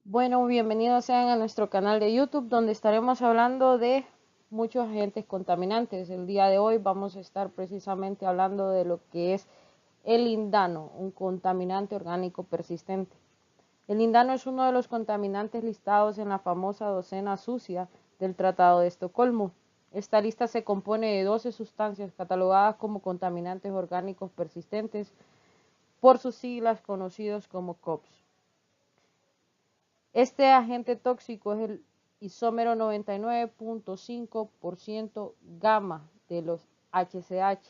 Bueno, bienvenidos sean a nuestro canal de YouTube donde estaremos hablando de muchos agentes contaminantes. El día de hoy vamos a estar precisamente hablando de lo que es el lindano, un contaminante orgánico persistente. El lindano es uno de los contaminantes listados en la famosa docena sucia del Tratado de Estocolmo. Esta lista se compone de 12 sustancias catalogadas como contaminantes orgánicos persistentes por sus siglas conocidos como COPS. Este agente tóxico es el isómero 99.5% gamma de los HCH.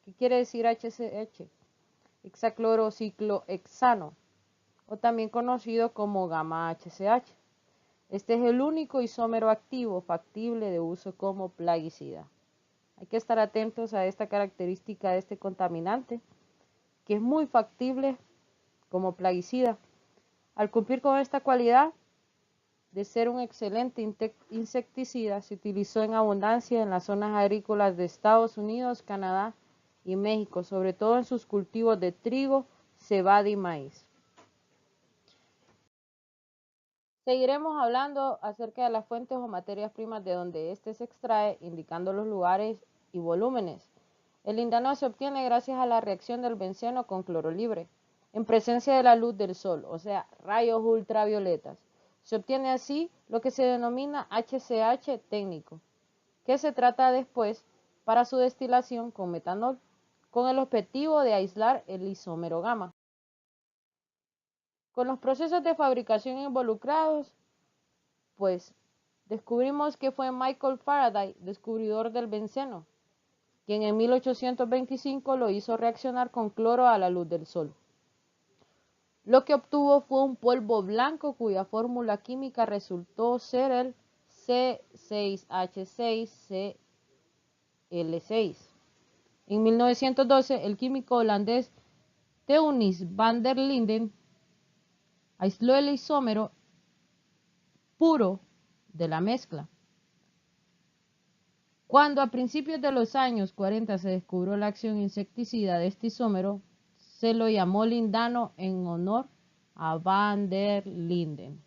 ¿Qué quiere decir HCH? Hexaclorociclohexano, o también conocido como gamma HCH. Este es el único isómero activo factible de uso como plaguicida. Hay que estar atentos a esta característica de este contaminante, que es muy factible como plaguicida. Al cumplir con esta cualidad de ser un excelente insecticida, se utilizó en abundancia en las zonas agrícolas de Estados Unidos, Canadá y México, sobre todo en sus cultivos de trigo, cebada y maíz. Seguiremos hablando acerca de las fuentes o materias primas de donde éste se extrae, indicando los lugares y volúmenes. El lindano se obtiene gracias a la reacción del benceno con cloro libre, en presencia de la luz del sol, o sea, rayos ultravioletas. Se obtiene así lo que se denomina HCH técnico, que se trata después para su destilación con metanol, con el objetivo de aislar el isómero gamma. Con los procesos de fabricación involucrados, pues descubrimos que fue Michael Faraday, descubridor del benceno, quien en 1825 lo hizo reaccionar con cloro a la luz del sol. Lo que obtuvo fue un polvo blanco cuya fórmula química resultó ser el C6H6Cl6. En 1912, el químico holandés Teunis van der Linden aisló el isómero puro de la mezcla. Cuando a principios de los años 40 se descubrió la acción insecticida de este isómero, se lo llamó lindano en honor a van der Linden.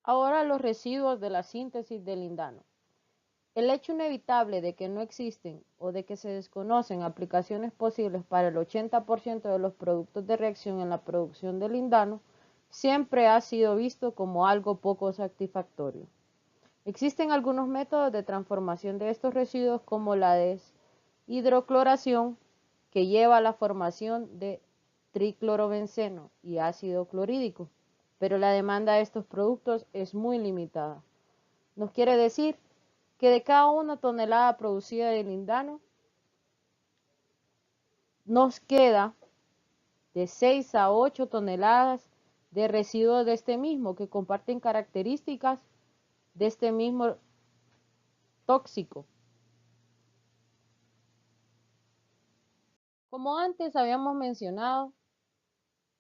Ahora los residuos de la síntesis del lindano. El hecho inevitable de que no existen o de que se desconocen aplicaciones posibles para el 80% de los productos de reacción en la producción de lindano siempre ha sido visto como algo poco satisfactorio. Existen algunos métodos de transformación de estos residuos como la deshidrocloración, que lleva a la formación de triclorobenceno y ácido clorhídrico, pero la demanda de estos productos es muy limitada. Nos quiere decir que de cada una tonelada producida de lindano, nos queda de 6 a 8 toneladas de residuos de este mismo, que comparten características de este mismo tóxico. Como antes habíamos mencionado,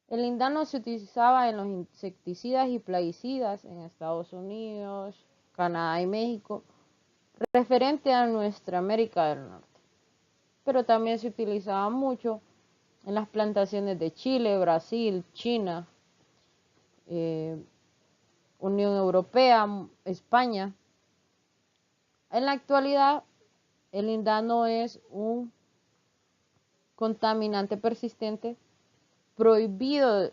el lindano se utilizaba en los insecticidas y plaguicidas en Estados Unidos, Canadá y México, referente a nuestra América del Norte. Pero también se utilizaba mucho en las plantaciones de Chile, Brasil, China, Unión Europea, España. En la actualidad, el lindano es un contaminante persistente prohibido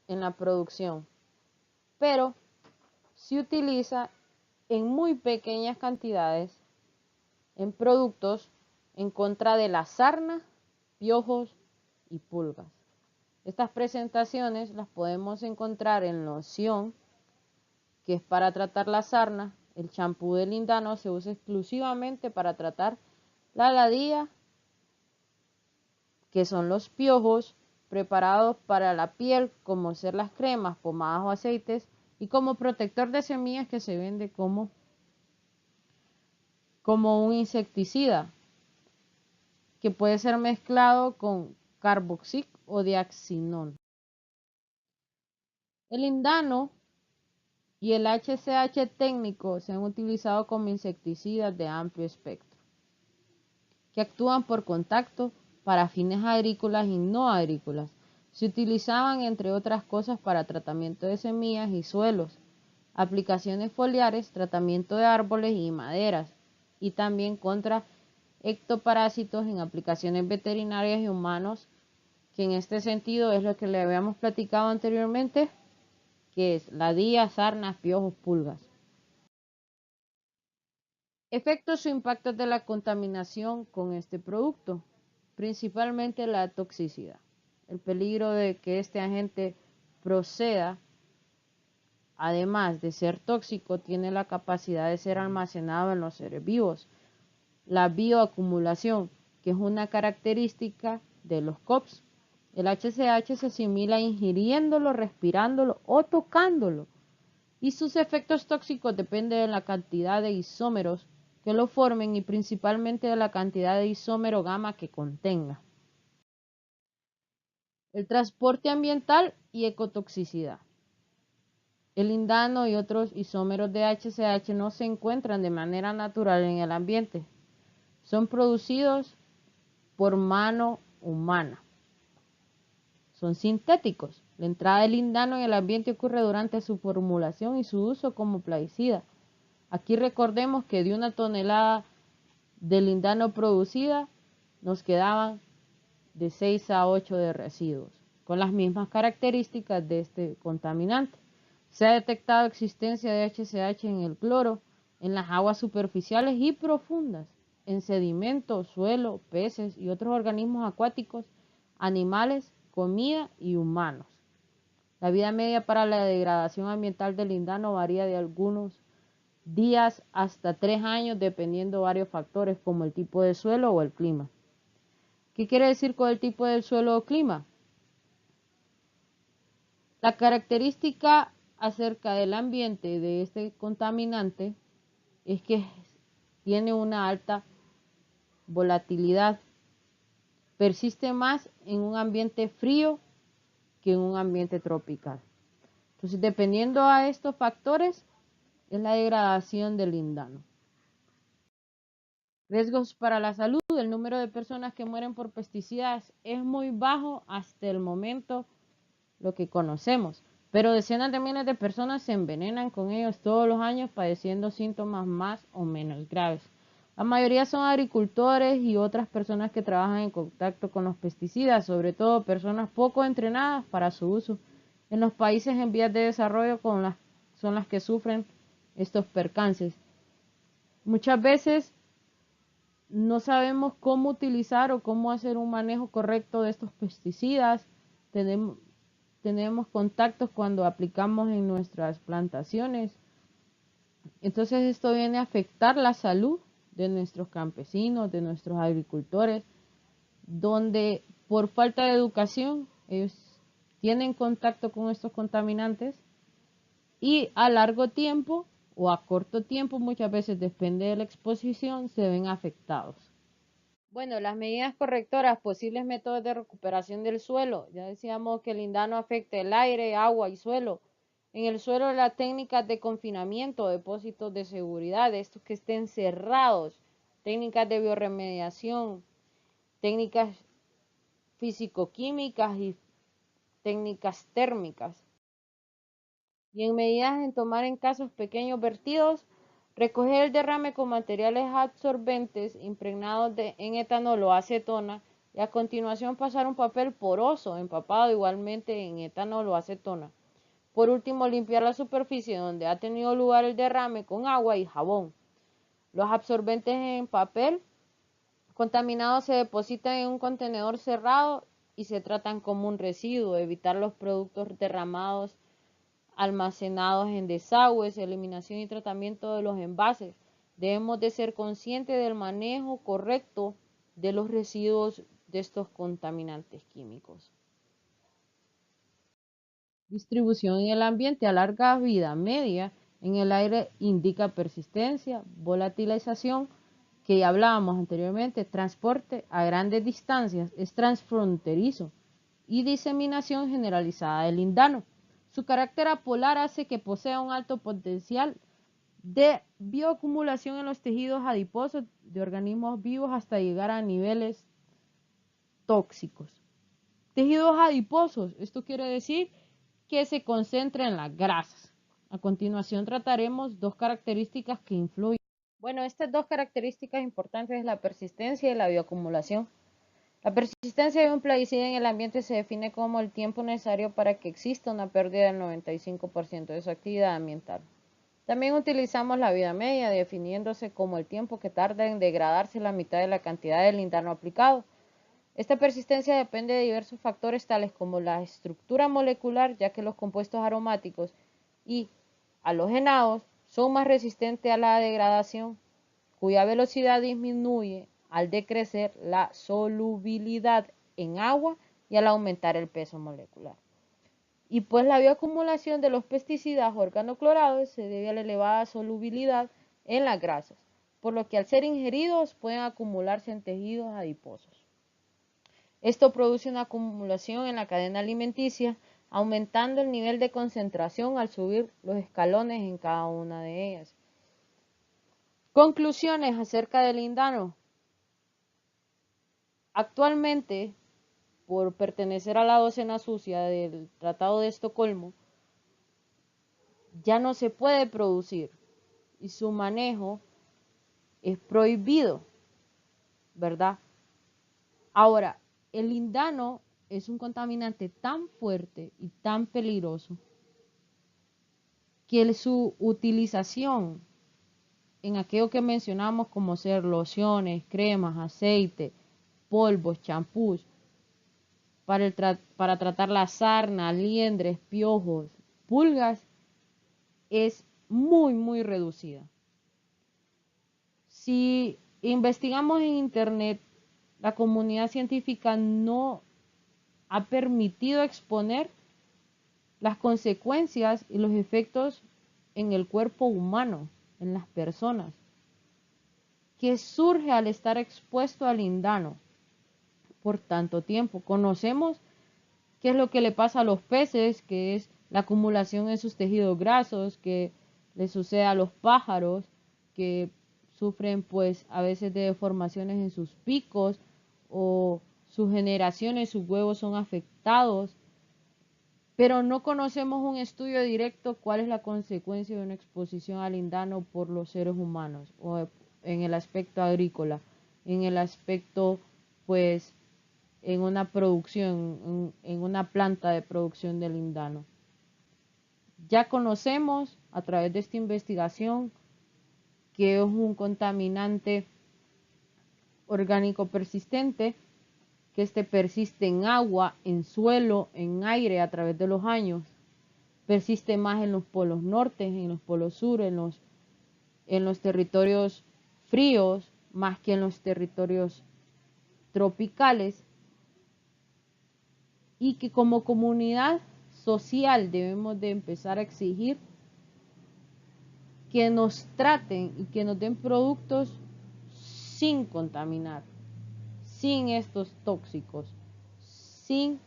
en la producción, pero se utiliza en muy pequeñas cantidades en productos en contra de la sarna, piojos y pulgas. Estas presentaciones las podemos encontrar en loción, que es para tratar la sarna. El champú de lindano se usa exclusivamente para tratar la ladilla, que son los piojos, preparados para la piel, como ser las cremas, pomadas o aceites, y como protector de semillas, que se vende como un insecticida, que puede ser mezclado con carboxil o diaxinón. El lindano y el HCH técnico se han utilizado como insecticidas de amplio espectro, que actúan por contacto para fines agrícolas y no agrícolas. Se utilizaban, entre otras cosas, para tratamiento de semillas y suelos, aplicaciones foliares, tratamiento de árboles y maderas, y también contra ectoparásitos en aplicaciones veterinarias y humanos, que en este sentido es lo que le habíamos platicado anteriormente, que es la DIA, sarnas, piojos, pulgas. Efectos o impactos de la contaminación con este producto, principalmente la toxicidad, el peligro de que este agente proceda, además de ser tóxico, tiene la capacidad de ser almacenado en los seres vivos. La bioacumulación, que es una característica de los COPS. El HCH se asimila ingiriéndolo, respirándolo o tocándolo, y sus efectos tóxicos dependen de la cantidad de isómeros que lo formen y principalmente de la cantidad de isómero gamma que contenga. El transporte ambiental y ecotoxicidad. El lindano y otros isómeros de HCH no se encuentran de manera natural en el ambiente. Son producidos por mano humana. Son sintéticos. La entrada del lindano en el ambiente ocurre durante su formulación y su uso como plaguicida. Aquí recordemos que de 1 tonelada de lindano producida nos quedaban de 6 a 8 de residuos, con las mismas características de este contaminante. Se ha detectado existencia de HCH en el cloro, en las aguas superficiales y profundas, en sedimentos, suelo, peces y otros organismos acuáticos, animales, comida y humanos. La vida media para la degradación ambiental del lindano varía de algunos días hasta 3 años, dependiendo de varios factores como el tipo de suelo o el clima. ¿Qué quiere decir con el tipo del suelo o clima? La característica acerca del ambiente de este contaminante es que tiene una alta volatilidad. Persiste más en un ambiente frío que en un ambiente tropical. Entonces, dependiendo a estos factores, es la degradación del lindano. Riesgos para la salud. El número de personas que mueren por pesticidas es muy bajo hasta el momento, lo que conocemos, pero decenas de miles de personas se envenenan con ellos todos los años padeciendo síntomas más o menos graves. La mayoría son agricultores y otras personas que trabajan en contacto con los pesticidas, sobre todo personas poco entrenadas para su uso. En los países en vías de desarrollo son las que sufren estos percances. Muchas veces no sabemos cómo utilizar o cómo hacer un manejo correcto de estos pesticidas. Tenemos contactos cuando aplicamos en nuestras plantaciones. Entonces esto viene a afectar la salud de nuestros campesinos, de nuestros agricultores, donde por falta de educación ellos tienen contacto con estos contaminantes y a largo tiempo o a corto tiempo, muchas veces depende de la exposición, se ven afectados. Bueno, las medidas correctoras, posibles métodos de recuperación del suelo. Ya decíamos que el lindano afecta el aire, agua y suelo. En el suelo, las técnicas de confinamiento, depósitos de seguridad, estos que estén cerrados, técnicas de bioremediación, técnicas físico-químicas y técnicas térmicas. Y en medidas en tomar en casos pequeños vertidos, recoger el derrame con materiales absorbentes impregnados en etanol o acetona y a continuación pasar un papel poroso empapado igualmente en etanol o acetona. Por último, limpiar la superficie donde ha tenido lugar el derrame con agua y jabón. Los absorbentes en papel contaminados se depositan en un contenedor cerrado y se tratan como un residuo. Evitar los productos derramados almacenados en desagües, eliminación y tratamiento de los envases. Debemos de ser conscientes del manejo correcto de los residuos de estos contaminantes químicos. Distribución en el ambiente a larga vida media en el aire indica persistencia, volatilización, que ya hablábamos anteriormente, transporte a grandes distancias, es transfronterizo, y diseminación generalizada del lindano. Su carácter apolar hace que posea un alto potencial de bioacumulación en los tejidos adiposos de organismos vivos hasta llegar a niveles tóxicos. Tejidos adiposos, esto quiere decir que se concentra en las grasas. A continuación trataremos dos características que influyen. Bueno, estas dos características importantes es la persistencia y la bioacumulación. La persistencia de un plaguicida en el ambiente se define como el tiempo necesario para que exista una pérdida del 95% de su actividad ambiental. También utilizamos la vida media, definiéndose como el tiempo que tarda en degradarse la mitad de la cantidad de lindano aplicado. Esta persistencia depende de diversos factores tales como la estructura molecular, ya que los compuestos aromáticos y halogenados son más resistentes a la degradación, cuya velocidad disminuye al decrecer la solubilidad en agua y al aumentar el peso molecular. Y pues la bioacumulación de los pesticidas organoclorados se debe a la elevada solubilidad en las grasas, por lo que al ser ingeridos pueden acumularse en tejidos adiposos. Esto produce una acumulación en la cadena alimenticia, aumentando el nivel de concentración al subir los escalones en cada una de ellas. Conclusiones acerca del lindano. Actualmente, por pertenecer a la docena sucia del Tratado de Estocolmo, ya no se puede producir y su manejo es prohibido, ¿verdad? Ahora, el lindano es un contaminante tan fuerte y tan peligroso que su utilización en aquello que mencionamos como ser lociones, cremas, aceite, polvos, champús, para tratar la sarna, liendres, piojos, pulgas, es muy reducida. Si investigamos en internet, la comunidad científica no ha permitido exponer las consecuencias y los efectos en el cuerpo humano, en las personas, que surge al estar expuesto al lindano por tanto tiempo. Conocemos qué es lo que le pasa a los peces, que es la acumulación en sus tejidos grasos, que le sucede a los pájaros, que sufren pues a veces de deformaciones en sus picos o sus generaciones, sus huevos son afectados, pero no conocemos un estudio directo cuál es la consecuencia de una exposición al lindano por los seres humanos o en el aspecto agrícola, en el aspecto pues en una producción, en una planta de producción de lindano. Ya conocemos a través de esta investigación que es un contaminante orgánico persistente, que este persiste en agua, en suelo, en aire a través de los años, persiste más en los polos norte, en los polos sur, en los territorios fríos, más que en los territorios tropicales, y que como comunidad social debemos de empezar a exigir que nos traten y que nos den productos sin contaminar, sin estos tóxicos, sin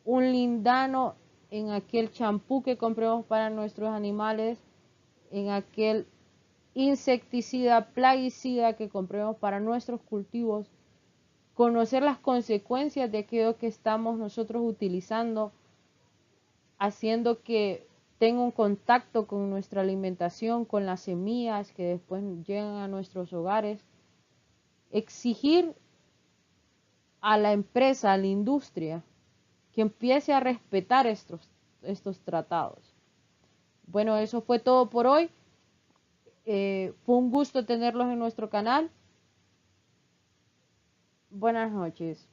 un lindano en aquel champú que compremos para nuestros animales, en aquel insecticida, plaguicida que compremos para nuestros cultivos, conocer las consecuencias de aquello que estamos nosotros utilizando, haciendo que tenga un contacto con nuestra alimentación, con las semillas que después llegan a nuestros hogares. Exigir a la empresa, a la industria, que empiece a respetar estos tratados. Bueno, eso fue todo por hoy. Fue un gusto tenerlos en nuestro canal. Buenas noches.